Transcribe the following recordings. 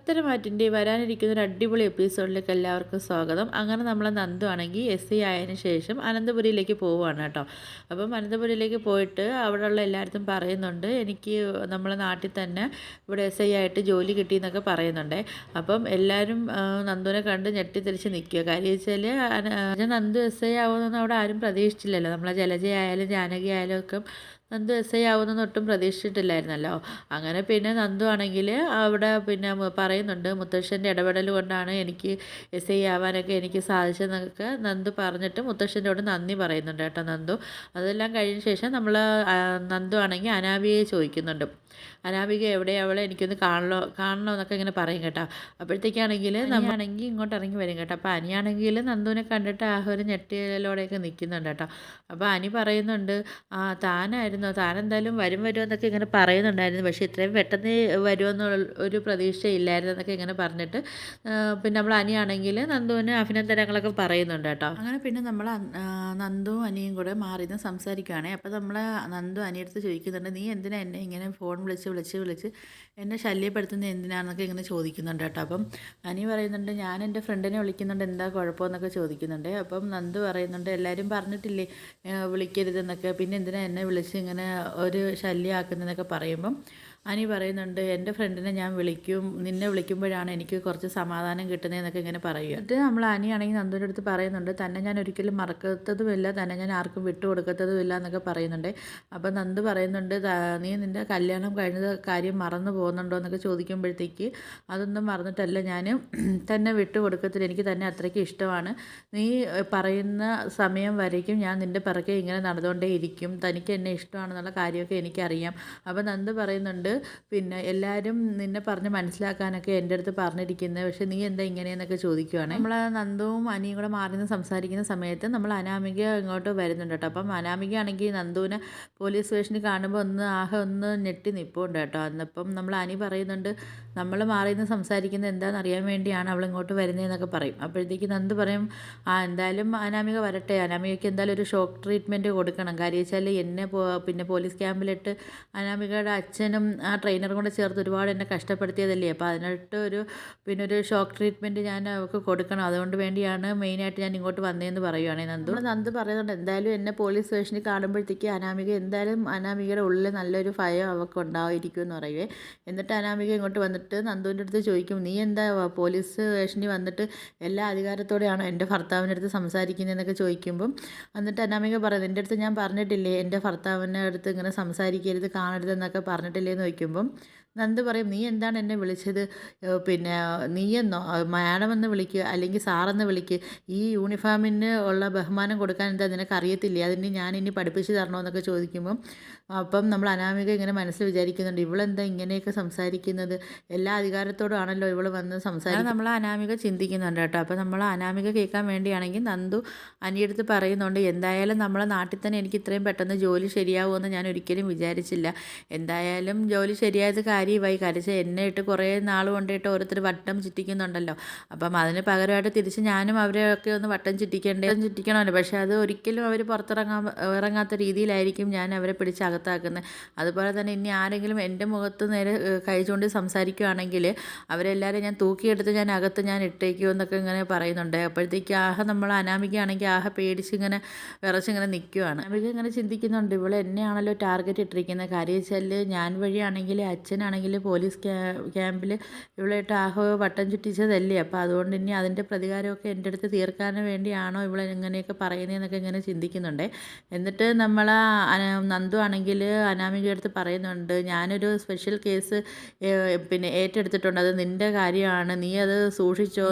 ഉത്തരമാറ്റിൻ്റെ വരാനിരിക്കുന്ന ഒരു അടിപൊളി എപ്പിസോഡിലേക്ക് എല്ലാവർക്കും സ്വാഗതം. അങ്ങനെ നമ്മൾ നന്ദു ആണെങ്കിൽ SI ആയതിനു ശേഷം അനന്തപുരിയിലേക്ക് പോവുകയാണ് കേട്ടോ. അപ്പം അനന്തപുരിയിലേക്ക് പോയിട്ട് അവിടെയുള്ള എല്ലായിടത്തും പറയുന്നുണ്ട്, എനിക്ക് നമ്മളെ നാട്ടിൽ തന്നെ ഇവിടെ SI ആയിട്ട് ജോലി കിട്ടിയെന്നൊക്കെ പറയുന്നുണ്ട്. അപ്പം എല്ലാവരും നന്ദുവിനെ കണ്ട് ഞെട്ടിത്തിരിച്ച് നിൽക്കുക. കാര്യം വെച്ചാൽ നന്ദു SI ആവുമെന്നൊന്നും അവിടെ ആരും പ്രതീക്ഷിച്ചില്ലല്ലോ. നമ്മളെ ജലജയായാലും ജാനകി ആയാലും ഒക്കെ നന്ദു SI ആവുമെന്നൊന്നും ഒട്ടും പ്രതീക്ഷിച്ചിട്ടില്ലായിരുന്നല്ലോ. അങ്ങനെ പിന്നെ നന്ദു ആണെങ്കിൽ അവിടെ പിന്നെ പറയുന്നുണ്ട്, മുത്തശ്ശൻ്റെ ഇടപെടൽ കൊണ്ടാണ് എനിക്ക് SI ആവാനൊക്കെ എനിക്ക് സാധിച്ചതെന്നൊക്കെ നന്ദു പറഞ്ഞിട്ട് മുത്തശ്ശൻ്റെയോട് നന്ദി പറയുന്നുണ്ട് കേട്ടോ നന്ദു. അതെല്ലാം കഴിഞ്ഞ ശേഷം നമ്മൾ നന്ദു ആണെങ്കിൽ അനാമികയെ ചോദിക്കുന്നുണ്ട്, അനാമിക എവിടെയാണ്, അവളെ എനിക്കൊന്ന് കാണണമെന്നൊക്കെ ഇങ്ങനെ പറയും കേട്ടോ. അപ്പോഴത്തേക്കാണെങ്കിൽ നമ്മളാണെങ്കിൽ ഇങ്ങോട്ട് ഇറങ്ങി വരും കേട്ടോ. അപ്പോൾ അനിയാണെങ്കിൽ നന്ദുവിനെ കണ്ടിട്ട് ഒരു ഞെട്ടിയലോടെയൊക്കെ നിൽക്കുന്നുണ്ട് കേട്ടോ. അപ്പോൾ അനി പറയുന്നുണ്ട്, താനായിരുന്നോ, താനെന്തായാലും വരുമെന്നൊക്കെ ഇങ്ങനെ പറയുന്നുണ്ടായിരുന്നു, പക്ഷേ ഇത്രയും പെട്ടെന്ന് വരുമെന്നുള്ള ഒരു പ്രതീക്ഷയില്ലായിരുന്നു എന്നൊക്കെ ഇങ്ങനെ പറഞ്ഞിട്ട് പിന്നെ നമ്മൾ അനിയാണെങ്കിൽ നന്ദുവിന് അഭിനന്ദനങ്ങളൊക്കെ പറയുന്നുണ്ട് കേട്ടോ. അങ്ങനെ പിന്നെ നമ്മൾ നന്ദുവും അനിയും കൂടെ മാറി നിന്ന് സംസാരിക്കുകയാണെ. അപ്പോൾ നമ്മൾ നന്ദു അനിയടുത്ത് ചോദിക്കുന്നുണ്ട്, നീ എന്തിനാ എന്നെ ഇങ്ങനെ ഫോൺ വിളിച്ച് എന്നെ ശല്യപ്പെടുത്തുന്നത് എന്തിനാണെന്നൊക്കെ ഇങ്ങനെ ചോദിക്കുന്നുണ്ട് കേട്ടോ. അപ്പം അനി പറയുന്നുണ്ട്, ഞാൻ എൻ്റെ ഫ്രണ്ടിനെ വിളിക്കുന്നുണ്ട്, എന്താ കുഴപ്പമെന്നൊക്കെ ചോദിക്കുന്നുണ്ട്. അപ്പം നന്ദു പറയുന്നുണ്ട്, എല്ലാവരും പറഞ്ഞിട്ടില്ലേ വിളിക്കരുതെന്നൊക്കെ, പിന്നെ എന്തിനാ എന്നെ വിളിച്ച് ഇങ്ങനെ ഒരു ശല്യമാക്കുന്നതെന്നൊക്കെ പറയുമ്പം അനി പറയുന്നുണ്ട്, എൻ്റെ ഫ്രണ്ടിനെ ഞാൻ വിളിക്കും, നിന്നെ വിളിക്കുമ്പോഴാണ് എനിക്ക് കുറച്ച് സമാധാനം കിട്ടുന്നതെന്നൊക്കെ ഇങ്ങനെ പറയുക. എന്നിട്ട് നമ്മൾ അനിയാണെങ്കിൽ നന്ദുവിൻ്റെ അടുത്ത് പറയുന്നുണ്ട്, തന്നെ ഞാൻ ഒരിക്കലും മറക്കത്തതുമില്ല, തന്നെ ഞാൻ ആർക്കും വിട്ടുകൊടുക്കത്തതുമില്ല എന്നൊക്കെ പറയുന്നുണ്ട്. അപ്പം നന്ദു പറയുന്നുണ്ട്, നീ നിൻ്റെ കല്യാണം കഴിഞ്ഞ കാര്യം മറന്നു പോകുന്നുണ്ടോ എന്നൊക്കെ ചോദിക്കുമ്പോഴത്തേക്ക് അതൊന്നും മറന്നിട്ടല്ല, ഞാൻ തന്നെ വിട്ടുകൊടുക്കത്തില്ല, എനിക്ക് തന്നെ അത്രയ്ക്ക് ഇഷ്ടമാണ്, നീ പറയുന്ന സമയം വരേക്കും ഞാൻ നിൻ്റെ പിറകെ ഇങ്ങനെ നടന്നുകൊണ്ടേ ഇരിക്കും, തനിക്ക് എന്നെ ഇഷ്ടമാണെന്നുള്ള കാര്യമൊക്കെ എനിക്കറിയാം. അപ്പം നന്ദു പറയുന്നുണ്ട്, പിന്നെ എല്ലാവരും നിന്നെ പറഞ്ഞ് മനസ്സിലാക്കാനൊക്കെ എൻ്റെ അടുത്ത് പറഞ്ഞിരിക്കുന്നത്, പക്ഷേ നീ എന്താ ഇങ്ങനെയെന്നൊക്കെ ചോദിക്കുവാണ്. നമ്മൾ നന്ദുവും അനിയും കൂടെ മാറി നിന്ന് സംസാരിക്കുന്ന സമയത്ത് നമ്മൾ അനാമിക ഇങ്ങോട്ട് വരുന്നുണ്ട് കേട്ടോ. അപ്പം അനാമിക ആണെങ്കിൽ നന്ദുവിനെ പോലീസ് സ്റ്റേഷനിൽ കാണുമ്പോൾ ഒന്ന് ഞെട്ടി നിൽപ്പുണ്ട് കേട്ടോ. അന്നപ്പം നമ്മൾ അനി പറയുന്നുണ്ട്, നമ്മൾ മാറി നിന്ന് സംസാരിക്കുന്നത് എന്താണെന്ന് അറിയാൻ വേണ്ടിയാണ് അവൾ ഇങ്ങോട്ട് വരുന്നതെന്നൊക്കെ പറയും. അപ്പോഴത്തേക്ക് നന്ദു പറയും, എന്തായാലും അനാമിക വരട്ടെ, അനാമികയ്ക്ക് എന്തായാലും ഒരു ഷോക്ക് ട്രീറ്റ്മെൻറ്റ് കൊടുക്കണം, കാര്യം വെച്ചാൽ എന്നെ പിന്നെ പോലീസ് ക്യാമ്പിലിട്ട് അനാമികയുടെ അച്ഛനും ആ ട്രെയിനറും കൂടെ ചേർത്ത് ഒരുപാട് എന്നെ കഷ്ടപ്പെടുത്തിയതല്ലേ, അപ്പോൾ അതിനായിട്ട് ഒരു ഷോക്ക് ട്രീറ്റ്മെൻറ്റ് ഞാൻ അവൾക്ക് കൊടുക്കണം, അതുകൊണ്ട് വേണ്ടിയാണ് മെയിനായിട്ട് ഞാൻ ഇങ്ങോട്ട് വന്നതെന്ന് പറയുവാണെങ്കിൽ നന്ദു പറയുന്നുണ്ട്, എന്തായാലും എന്നെ പോലീസ് സ്റ്റേഷനിൽ കാണുമ്പോഴത്തേക്ക് എന്തായാലും അനാമികയുടെ ഉള്ളിൽ നല്ലൊരു ഭയം അവൾക്ക് ഉണ്ടായിരിക്കും എന്ന് പറയുവേ. എന്നിട്ട് അനാമിക ഇങ്ങോട്ട് വന്നിട്ട് നന്ദുവിൻ്റെ അടുത്ത് ചോദിക്കും, നീ എന്താ പോലീസ് സ്റ്റേഷനിൽ വന്നിട്ട് എല്ലാ അധികാരത്തോടെയാണോ എൻ്റെ ഭർത്താവിൻ്റെ അടുത്ത് സംസാരിക്കുന്നതെന്നൊക്കെ ചോദിക്കുമ്പം എന്നിട്ട് അനാമിക പറയുന്നത്, എൻ്റെ അടുത്ത് ഞാൻ പറഞ്ഞിട്ടില്ലേ എൻ്റെ ഭർത്താവിൻ്റെ അടുത്ത് ഇങ്ങനെ സംസാരിക്കരുത് കാണരുതെന്നൊക്കെ പറഞ്ഞിട്ടില്ലേ എന്ന് ചോദിക്കുമ്പം നന്ദു പറയും, നീ എന്താണ് എന്നെ വിളിച്ചത്, പിന്നെ നീയെന്നോ മാഡമെന്ന് വിളിക്കുക അല്ലെങ്കിൽ സാറെന്ന് വിളിക്കുക, ഈ യൂണിഫോമിന് ഉള്ള ബഹുമാനം കൊടുക്കാൻ എന്താ നിനക്ക് അറിയത്തില്ലേ, അതിന് ഞാനിനി പഠിപ്പിച്ച് തരണമെന്നൊക്കെ ചോദിക്കുമ്പം അപ്പം നമ്മൾ അനാമിക ഇങ്ങനെ മനസ്സിൽ വിചാരിക്കുന്നുണ്ട്, ഇവളെന്താ ഇങ്ങനെയൊക്കെ സംസാരിക്കുന്നത്, എല്ലാ അധികാരത്തോടും ആണല്ലോ ഇവൾ വന്ന് സംസാരിക്കുന്നത്, നമ്മൾ അനാമിക ചിന്തിക്കുന്നുണ്ട് കേട്ടോ. അപ്പോൾ നമ്മൾ അനാമിക കേൾക്കാൻ വേണ്ടിയാണെങ്കിൽ നന്ദു അനിയടുത്ത് പറയുന്നുണ്ട്, എന്തായാലും നമ്മളെ നാട്ടിൽ തന്നെ എനിക്ക് ഇത്രയും പെട്ടെന്ന് ജോലി ശരിയാവുമെന്ന് ഞാൻ ഒരിക്കലും വിചാരിച്ചില്ല, എന്തായാലും ജോലി ശരിയായത് കാര്യമായി, കരച്ച് എന്നെ ഇട്ട് കുറേ നാൾ കൊണ്ടിട്ട് ഓരോരുത്തർ വട്ടം ചുറ്റിക്കുന്നുണ്ടല്ലോ, അപ്പം അതിന് പകരമായിട്ട് തിരിച്ച് ഞാനും അവരെയൊക്കെ ഒന്ന് വട്ടം ചുറ്റിക്കണമല്ലോ, പക്ഷേ അത് ഒരിക്കലും അവർ ഇറങ്ങാത്ത രീതിയിലായിരിക്കും ഞാൻ അവരെ പിടിച്ച് അകത്താക്കുന്നത്. അതുപോലെ തന്നെ ഇനി ആരെങ്കിലും എൻ്റെ മുഖത്ത് നേരെ കൈ ചൂണ്ടി സംസാരിക്കുകയാണെങ്കിൽ അവരെല്ലാവരും ഞാൻ തൂക്കിയെടുത്ത് ഞാൻ അകത്ത് ഞാൻ ഇട്ടേക്കുമെന്നൊക്കെ ഇങ്ങനെ പറയുന്നുണ്ട്. അപ്പോഴത്തേക്ക് നമ്മൾ അനാമികയാണെങ്കിൽ പേടിച്ചിങ്ങനെ വിറച്ചിങ്ങനെ നിൽക്കുവാണ്. അനാമിക ഇങ്ങനെ ചിന്തിക്കുന്നുണ്ട്, ഇവൾ എന്നെയാണല്ലോ ടാർഗറ്റ് ഇട്ടിരിക്കുന്നത്, കാര്യം വെച്ചാൽ ഞാൻ വഴിയാണെങ്കിൽ അച്ഛനാണെങ്കിൽ പോലീസ് ക്യാമ്പിൽ ഇവളായിട്ട് വട്ടം ചുറ്റിച്ചതല്ലേ, അപ്പോൾ അതുകൊണ്ട് ഇനി അതിൻ്റെ പ്രതികാരമൊക്കെ എൻ്റെ അടുത്ത് തീർക്കാൻ വേണ്ടിയാണോ ഇവളെ ഇങ്ങനെയൊക്കെ പറയുന്നതെന്നൊക്കെ ഇങ്ങനെ ചിന്തിക്കുന്നുണ്ട്. എന്നിട്ട് നമ്മൾ നന്ദു ആണെങ്കിൽ അനാമികയുടെ അടുത്ത് പറയുന്നുണ്ട്, ഞാനൊരു സ്പെഷ്യൽ കേസ് പിന്നെ ഏറ്റെടുത്തിട്ടുണ്ട്, അത് നിൻ്റെ കാര്യമാണ്, നീ അത് സൂക്ഷിച്ചോ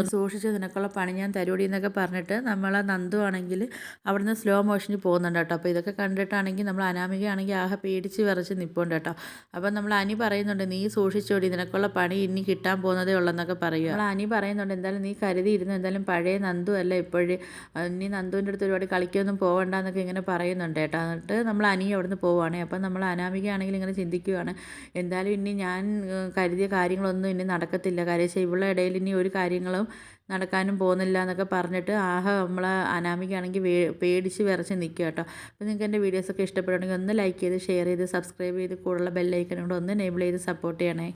നിനക്കുള്ള പണി ഞാൻ തരൂടി എന്നൊക്കെ പറഞ്ഞിട്ട് നമ്മൾ നന്ദു ആണെങ്കിൽ അവിടുന്ന് സ്ലോ മോഷനിൽ പോകുന്നുണ്ട് കേട്ടോ. അപ്പോൾ ഇതൊക്കെ കണ്ടിട്ടാണെങ്കിൽ നമ്മൾ അനാമികയാണെങ്കിൽ പേടിച്ച് വിറച്ച് നിൽപ്പുണ്ട് കേട്ടോ. അപ്പം നമ്മൾ അനി പറയുന്നുണ്ട്, നീ സൂക്ഷിച്ചോടി, നിനക്കുള്ള പണി ഇനി കിട്ടാൻ പോകുന്നതേ ഉള്ളെന്നൊക്കെ പറയുക. നമ്മൾ അനി പറയുന്നുണ്ട്, എന്തായാലും നീ കരുതിയിരുന്നു, എന്തായാലും പഴയ നന്ദു അല്ല ഇപ്പോഴും, ഇനി നന്ദുവിൻ്റെ അടുത്ത് ഒരുപാട് കളിക്കൊന്നും പോകണ്ടെന്നൊക്കെ ഇങ്ങനെ പറയുന്നുണ്ട് കേട്ടോ. എന്നിട്ട് നമ്മൾ അനി അവിടുന്ന് പോവുകയാണ്. അപ്പം നമ്മൾ അനാമികയാണെങ്കിൽ ഇങ്ങനെ ചിന്തിക്കുകയാണ്, എന്തായാലും ഇനി ഞാൻ കരുതിയ കാര്യങ്ങളൊന്നും ഇനി നടക്കത്തില്ല, കാര്യം ഇവളുടെ ഇടയിൽ ഇനി ഒരു കാര്യങ്ങളും നടക്കാനും പോകുന്നില്ല എന്നൊക്കെ പറഞ്ഞിട്ട് നമ്മൾ അനാമികയാണെങ്കിൽ പേടിച്ച് വിറച്ച് നിൽക്കുക കേട്ടോ. അപ്പോൾ നിങ്ങൾക്ക് എൻ്റെ വീഡിയോസൊക്കെ ഇഷ്ടപ്പെടുകയാണെങ്കിൽ ഒന്ന് ലൈക്ക് ചെയ്ത് ഷെയർ ചെയ്ത് സബ്സ്ക്രൈബ് ചെയ്ത് കൂടുതലുള്ള ബെല്ലൈക്കനും കൂടെ ഒന്ന് എനേബിൾ ചെയ്ത് സപ്പോർട്ട് ചെയ്യണേ.